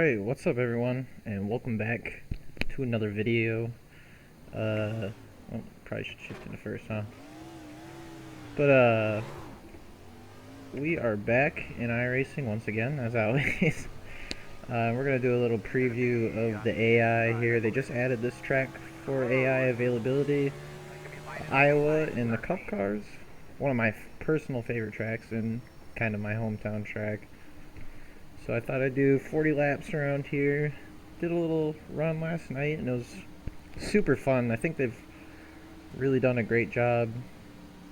Alright, what's up everyone, and welcome back to another video. Well, probably should shift into first, huh? But, we are back in Iracing once again, as always. We're gonna do a little preview of the AI here. They just added this track for AI availability. Iowa in the Cup Cars. One of my personal favorite tracks and kind of my hometown track. So I thought I'd do 40 laps around here. Did a little run last night and it was super fun. I think they've really done a great job.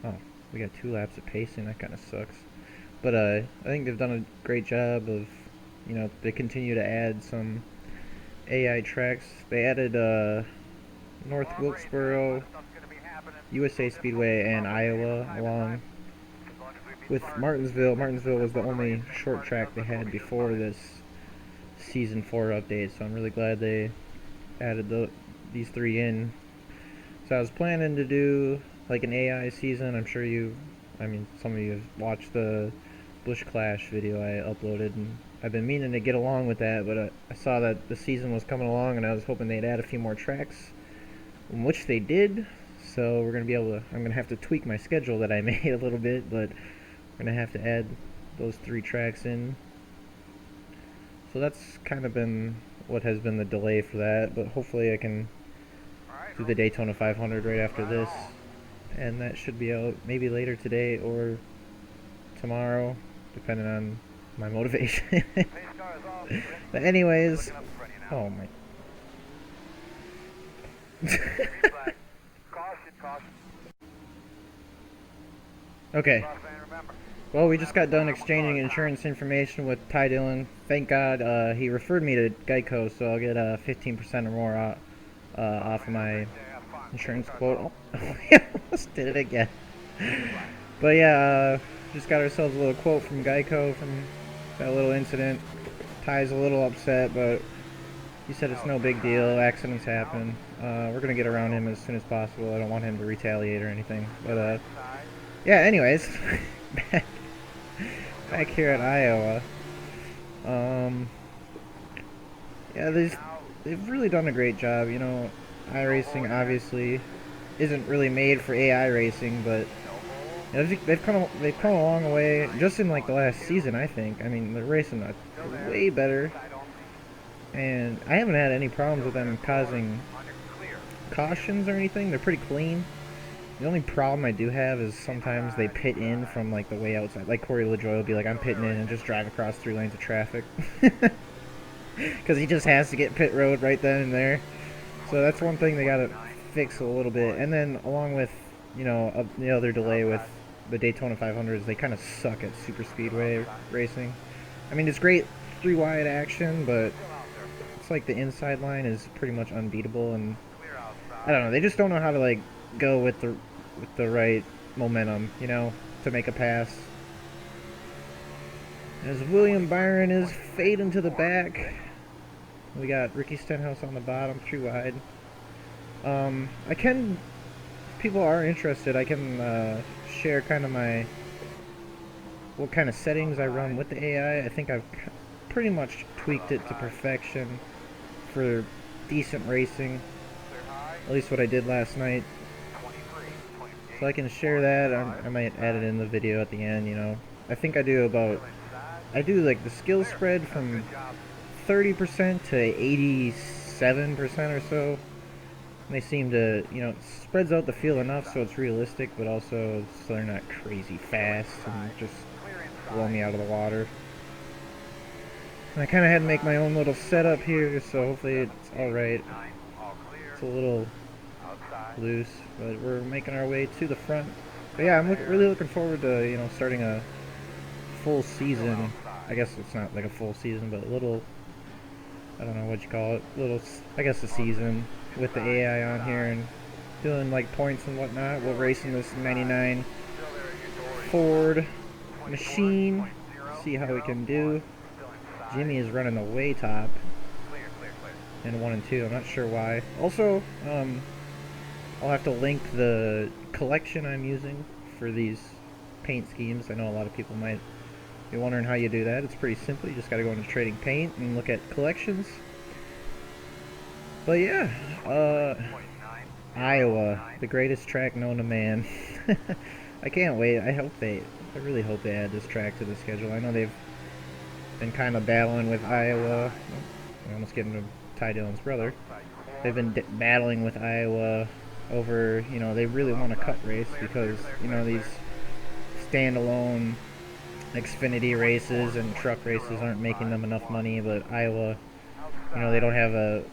Oh, we got 2 laps of pacing. That kind of sucks. But I think they've done a great job of, they continue to add some AI tracks. They added North Wilkesboro, USA Speedway, and Iowa along with Martinsville. Martinsville was the only short track they had before this Season 4 update, so I'm really glad they added these 3 in. So I was planning to do like an AI season. I'm sure some of you have watched the Bush Clash video I uploaded, and I've been meaning to get along with that, but I saw that the season was coming along and I was hoping they'd add a few more tracks, which they did. So I'm gonna have to tweak my schedule that I made a little bit, but we're gonna have to add those 3 tracks in. So that's kind of been what has been the delay for that, but hopefully I can do the Daytona 500 right after this, and that should be out maybe later today or tomorrow, depending on my motivation. But anyways, oh my. Okay. Well, we just got done exchanging insurance information with Ty Dillon. Thank God he referred me to Geico, so I'll get 15% or more off of my insurance quote. Oh, we almost did it again. But yeah, just got ourselves a little quote from Geico from that little incident. Ty's a little upset, but he said it's no big deal. Accidents happen. We're going to get around him as soon as possible. I don't want him to retaliate or anything. But yeah, anyways. Back here at Iowa. Yeah, they've really done a great job. iRacing obviously isn't really made for AI racing, but they've come a long way just in like the last season. I think. I mean, they're racing way better, and I haven't had any problems with them causing cautions or anything. They're pretty clean. The only problem I do have is sometimes they pit in from like the way outside. Like Corey LaJoy will be like, I'm pitting in and just drive across 3 lanes of traffic. Because he just has to get pit road right then and there. So that's one thing they gotta fix a little bit. And then along with, the other delay with the Daytona 500 is they kind of suck at super speedway racing. I mean, it's great 3-wide action, but it's like the inside line is pretty much unbeatable. And I don't know, they just don't know how to like go with the right momentum, to make a pass. As William Byron is fading to the back, we got Ricky Stenhouse on the bottom, 3 wide. If people are interested, I can share kind of what kind of settings I run with the AI. I think I've pretty much tweaked it to perfection for decent racing, at least what I did last night. So I can share that. I might add it in the video at the end, I think I do like the skill spread from 30% to 87% or so. And they seem to, it spreads out the field enough so it's realistic, but also so they're not crazy fast and just blow me out of the water. And I kind of had to make my own little setup here, so hopefully it's alright. It's a little loose, but we're making our way to the front. But yeah, I'm really looking forward to starting a full season. I guess it's not like a full season, but a little, I don't know what you call it, I guess a season with the AI on here and doing like points and whatnot. We're racing this 99 Ford machine, see how we can do. Jimmy is running the way top in 1 and 2. I'm not sure why. Also, I'll have to link the collection I'm using for these paint schemes. I know a lot of people might you're wondering how you do that, it's pretty simple. You just gotta go into Trading Paint and look at collections. But yeah, Iowa, the greatest track known to man. I can't wait. I really hope they add this track to the schedule. I know they've been kind of battling with Iowa. I almost get into Ty Dillon's brother. They've been battling with Iowa over, they really want a cup race because, these standalone Xfinity races and truck races aren't making them enough money, but Iowa, they don't have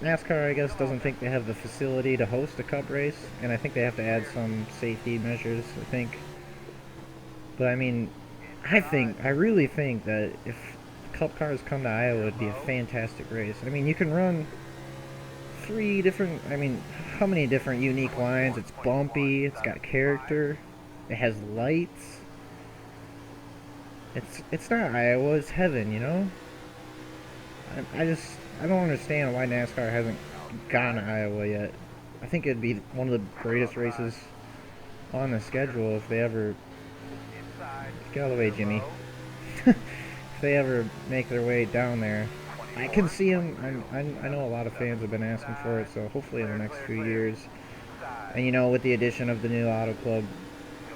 NASCAR, I guess, doesn't think they have the facility to host a cup race, and I think they have to add some safety measures, I think. But I mean, I really think that if cup cars come to Iowa, it'd be a fantastic race. I mean, you can run how many different unique lines? It's bumpy, it's got character, it has lights. It's not Iowa, it's heaven, I don't understand why NASCAR hasn't gone to Iowa yet. I think it'd be one of the greatest races on the schedule if they ever... Get out of the way, Jimmy. If they ever make their way down there. I can see them. I know a lot of fans have been asking for it, so hopefully in the next few years. And with the addition of the new Auto Club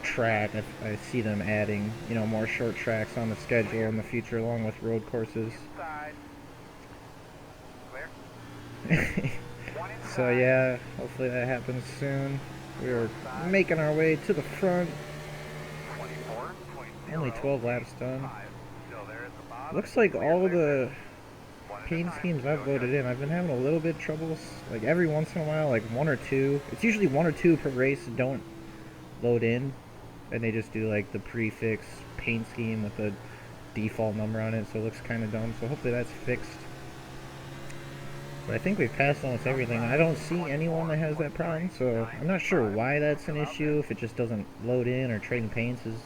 track, I see them adding, more short tracks on the schedule in the future along with road courses. So yeah, hopefully that happens soon. We're making our way to the front. Only 12 laps done. Looks like all the paint schemes I've loaded in, I've been having a little bit of trouble. Like every once in a while, like one or two. It's usually one or two per race don't load in, and they just do like the prefix paint scheme with the default number on it, so it looks kind of dumb. So hopefully that's fixed. But I think we've passed almost everything. I don't see anyone that has that problem, so I'm not sure why that's an issue, if it just doesn't load in or Trading Paints is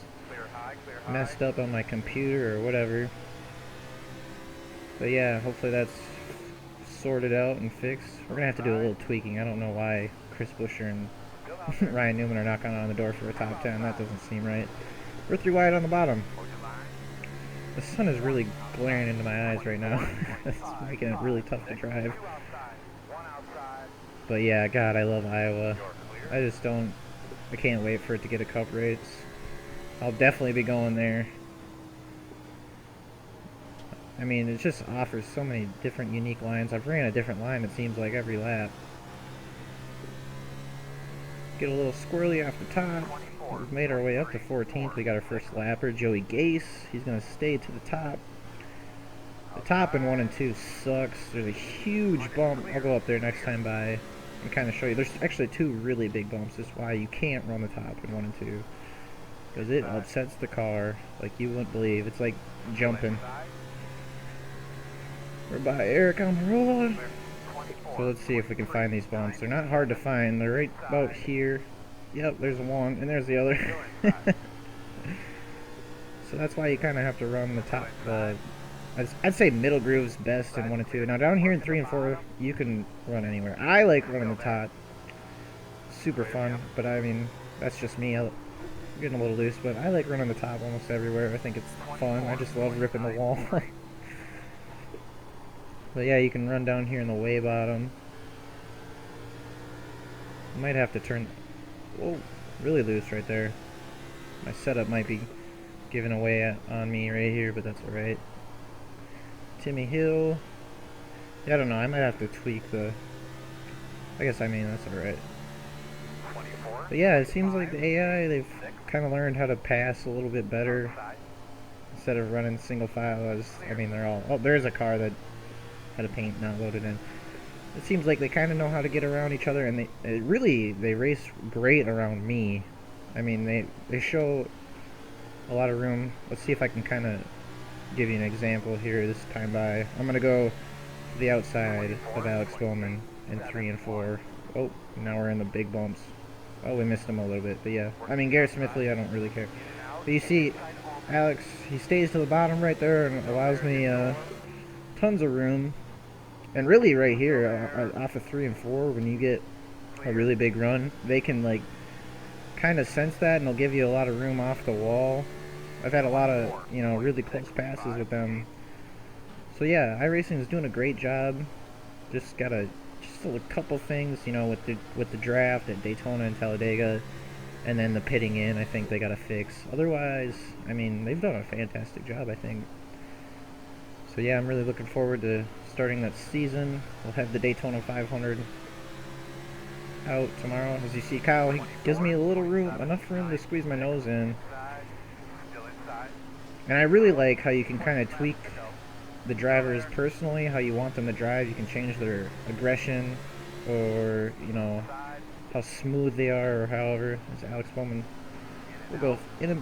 messed up on my computer or whatever. But yeah, hopefully that's sorted out and fixed. We're going to have to do a little tweaking. I don't know why Chris Buescher and Ryan Newman are knocking on the door for a top 10. That doesn't seem right. We're 3 wide on the bottom. The sun is really glaring into my eyes right now. It's making it really tough to drive. But yeah, God, I love Iowa. I can't wait for it to get a cup race. I'll definitely be going there. I mean, it just offers so many different unique lines. I've ran a different line, it seems like, every lap. Get a little squirrely off the top. We've made our way up to 14th. We got our first lapper, Joey Gase. He's going to stay to the top. The top in 1 and 2 sucks. There's a huge bump. I'll go up there next time by and kind of show you. There's actually 2 really big bumps. That's why you can't run the top in 1 and 2. Because it upsets the car like you wouldn't believe. It's like jumping. We're by Eric on the road. So let's see if we can find these bumps. They're not hard to find. They're right about here. Yep, there's one, and there's the other. So that's why you kind of have to run the top. I'd say middle groove's best in 1 and 2. Now down here in 3 and 4, you can run anywhere. I like running the top. Super fun, but I mean, that's just me. I'm getting a little loose, but I like running the top almost everywhere. I think it's fun. I just love ripping the wall. But yeah, you can run down here in the way bottom. Might have to turn... Whoa, really loose right there. My setup might be giving away on me right here, but that's alright. Timmy Hill. Yeah, I don't know, I might have to tweak the... that's alright. But yeah, it seems like the AI, they've kind of learned how to pass a little bit better. Instead of running single file, they're all... Oh, there's a car that had a paint not loaded in. It seems like they kind of know how to get around each other, and they race great around me. I mean, they show a lot of room. Let's see if I can kind of give you an example here this time by. I'm going to go to the outside of Alex Bowman in 3 and 4. Oh, now we're in the big bumps. Oh, we missed him a little bit, but yeah. I mean, Garrett Smithley, I don't really care. But you see, Alex, he stays to the bottom right there and allows me tons of room. And really right here, off of 3 and 4, when you get a really big run, they can like kind of sense that, and they'll give you a lot of room off the wall. I've had a lot of, you know, really close passes with them. So yeah, iRacing is doing a great job. Just a couple things, you know, with the draft at Daytona and Talladega, and then the pitting in. I think they got to fix. Otherwise, I mean, they've done a fantastic job, I think. So yeah, I'm really looking forward to starting that season. We'll have the Daytona 500 out tomorrow. As you see, Kyle, he gives me a little room, enough room to squeeze my nose in. And I really like how you can kind of tweak the drivers personally, how you want them to drive. You can change their aggression, or, you know, how smooth they are, or however. As Alex Bowman, we'll go in a,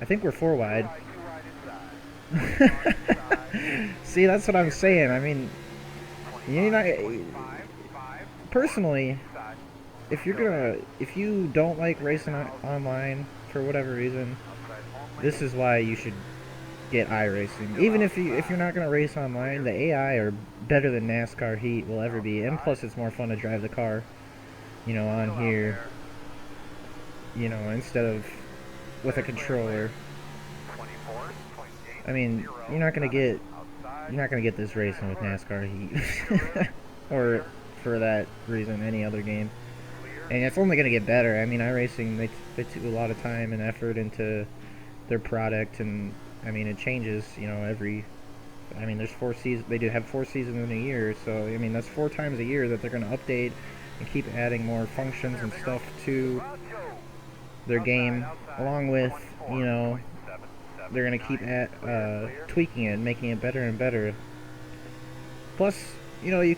I think we're 4 wide. See, that's what I'm saying. I mean, you know, personally, if you don't like racing online for whatever reason, this is why you should get iRacing. Even if you're not gonna race online, the AI are better than NASCAR Heat will ever be, and plus it's more fun to drive the car, you know, on here, you know, instead of with a controller. I mean, you're not gonna get this racing with NASCAR Heat, or for that reason, any other game. And it's only gonna get better. I mean, iRacing, they took a lot of time and effort into their product, and I mean, it changes, you know, I mean, there's 4 seasons. They do have 4 seasons in a year, so I mean, that's 4 times a year that they're gonna update and keep adding more functions and stuff to their game, along with, you know, they're gonna keep tweaking it and making it better and better. Plus, you know, you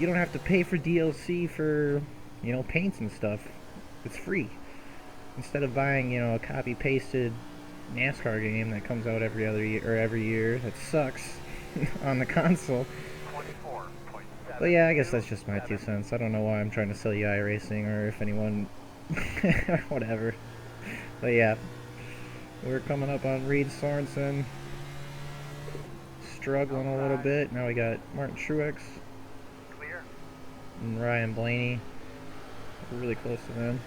don't have to pay for DLC for, you know, paints and stuff. It's free. Instead of buying, you know, a copy pasted NASCAR game that comes out every other year, or every year, that sucks on the console. But yeah, I guess that's just my 2 cents. I don't know why I'm trying to sell you iRacing, or if anyone whatever. But yeah, we're coming up on Reed Sorensen, struggling a little bit. Now we got Martin Truex and Ryan Blaney. We're really close to them.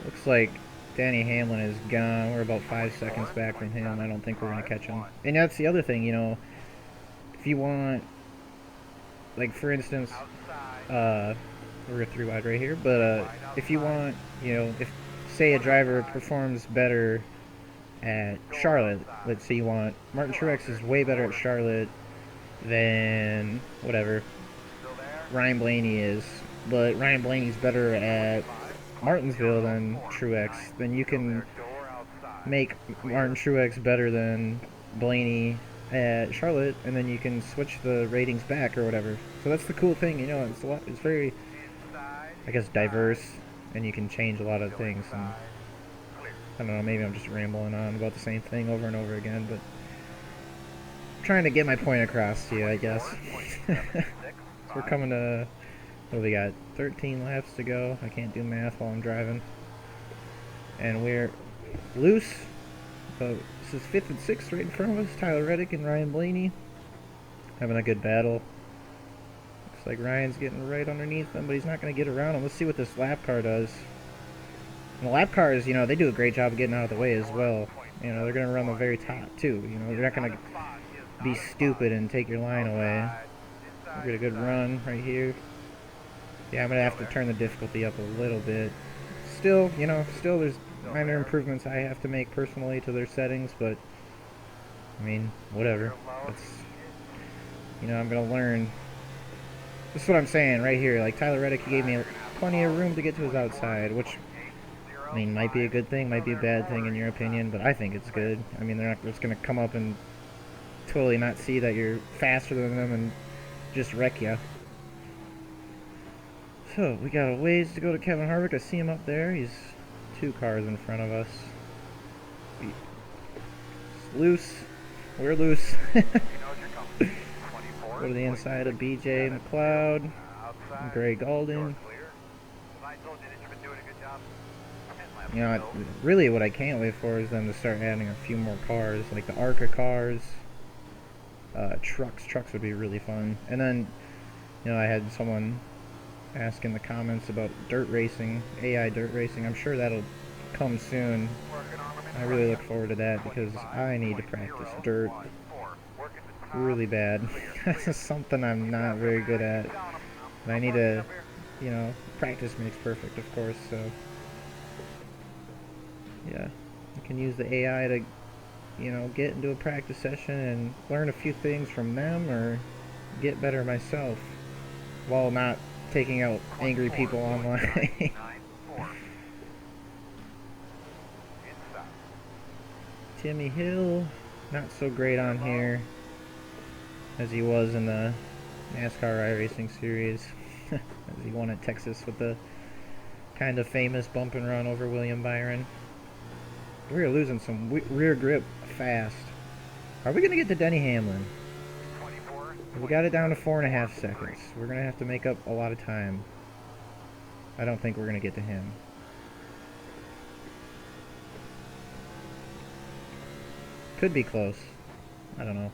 Looks like Danny Hamlin is gone. We're about 5 seconds back from him. I don't think we're going to catch him. And that's the other thing, you know, if you want, like, for instance, we're 3 wide right here, but if you want, you know, if, say, a driver performs better at Charlotte, let's say you want, Martin Truex is way better at Charlotte than, whatever, Ryan Blaney is, but Ryan Blaney's better at Martinsville than Truex, then you can make Martin Truex better than Blaney at Charlotte, and then you can switch the ratings back or whatever. So that's the cool thing, you know, it's very, I guess, diverse, and you can change a lot of things. And I don't know, maybe I'm just rambling on about the same thing over and over again, but I'm trying to get my point across to you, I guess. So we're coming to, what do we got, 13 laps to go. I can't do math while I'm driving. And we're loose. So this is 5th and 6th right in front of us. Tyler Reddick and Ryan Blaney having a good battle. Looks like Ryan's getting right underneath them, but he's not going to get around him. Let's see what this lap car does. And the lap cars, you know, they do a great job of getting out of the way as well. You know, they're going to run the very top, too. You know, they're not going to be stupid and take your line away. We'll get a good run right here. Yeah, I'm going to have to turn the difficulty up a little bit. Still, you know, there's minor improvements I have to make personally to their settings, but, I mean, whatever. It's, you know, I'm going to learn. This is what I'm saying right here. Like, Tyler Reddick, he gave me plenty of room to get to his outside, which, I mean, might be a good thing, might be a bad thing in your opinion, but I think it's good. I mean, they're not just going to come up and totally not see that you're faster than them and just wreck you. So, we got a ways to go to Kevin Harvick. I see him up there. He's 2 cars in front of us. It's loose. We're loose. Go to the inside of BJ McLeod. Greg Galding. You know, really what I can't wait for is them to start adding a few more cars, like the ARCA cars, trucks. Trucks would be really fun. And then, you know, I had someone ask in the comments about dirt racing, AI dirt racing. I'm sure that'll come soon. I really look forward to that because I need to practice dirt really bad. This is something I'm not very good at. And I need to, you know, practice makes perfect, of course, so yeah. I can use the AI to, you know, get into a practice session and learn a few things from them or get better myself while not taking out angry people online. Timmy Hill, not so great on here as he was in the NASCAR Iracing series, as he won at Texas with the kind of famous bump and run over William Byron. We're losing some rear grip fast. Are we going to get to Denny Hamlin? We got it down to 4.5 seconds. We're going to have to make up a lot of time. I don't think we're going to get to him. Could be close. I don't know.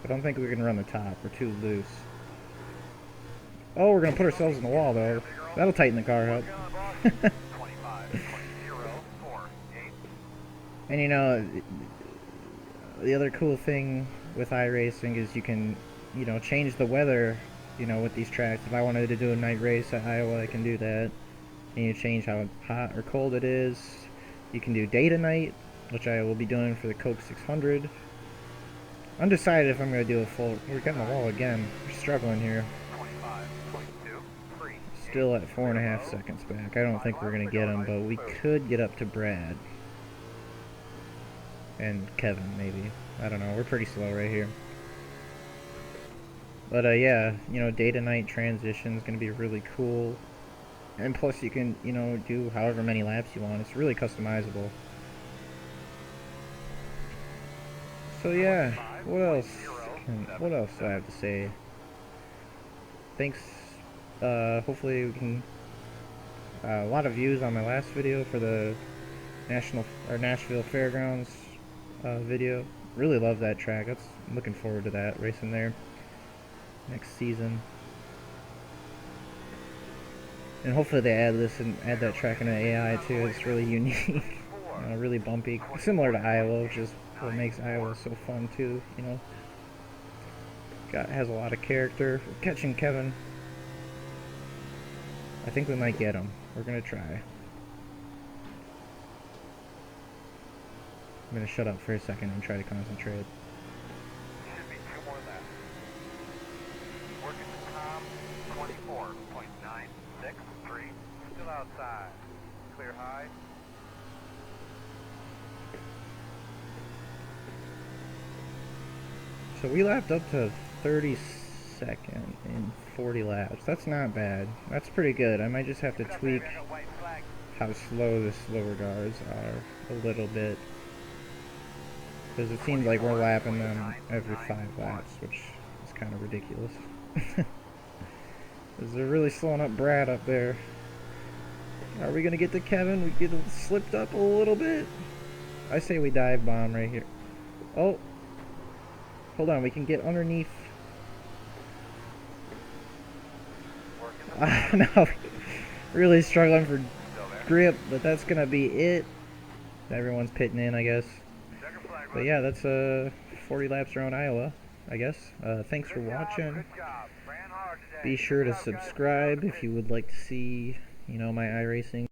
I don't think we can run the top. We're too loose. Oh, we're going to put ourselves in the wall, though. That'll tighten the car up. And you know, the other cool thing with iRacing is you can, you know, change the weather, you know, with these tracks. If I wanted to do a night race at Iowa, I can do that. And you change how hot or cold it is. You can do day to night, which I will be doing for the Coke 600. Undecided if I'm going to do a full... We're getting the wall again. We're struggling here. Still at 4.5 seconds back. I don't think we're going to get him, but we could get up to Brad. And Kevin, maybe. I don't know. We're pretty slow right here. But, yeah, you know, day to night transition is going to be really cool. And plus you can, you know, do however many laps you want. It's really customizable. So yeah, what else do I have to say? Thanks, hopefully we can, a lot of views on my last video for the Nashville Fairgrounds video. Really love that track. I'm looking forward to that, racing there next season. And hopefully they add this and add that track into AI too. It's really unique, really bumpy, similar to Iowa, which is what makes Iowa so fun too. You know, has a lot of character. We're catching Kevin. I think we might get him. We're gonna try. I'm gonna shut up for a second and try to concentrate. Should be 2 more laps. Working the top, 24.963. Still outside. Clear high. So we lapped up to 32nd in 40 laps. That's not bad. That's pretty good. I might just have to tweak how slow the slower guards are a little bit. Because it seems like we're lapping them every 5 laps, which is kind of ridiculous. Because they're really slowing up Brad up there. Are we going to get to Kevin? We get slipped up a little bit. I say we dive bomb right here. Oh. Hold on, we can get underneath. No. Really struggling for grip, but that's going to be it. Everyone's pitting in, I guess. But yeah, that's 40 laps around Iowa, I guess. Thanks for watching. Be sure to subscribe if you would like to see, you know, my iRacing.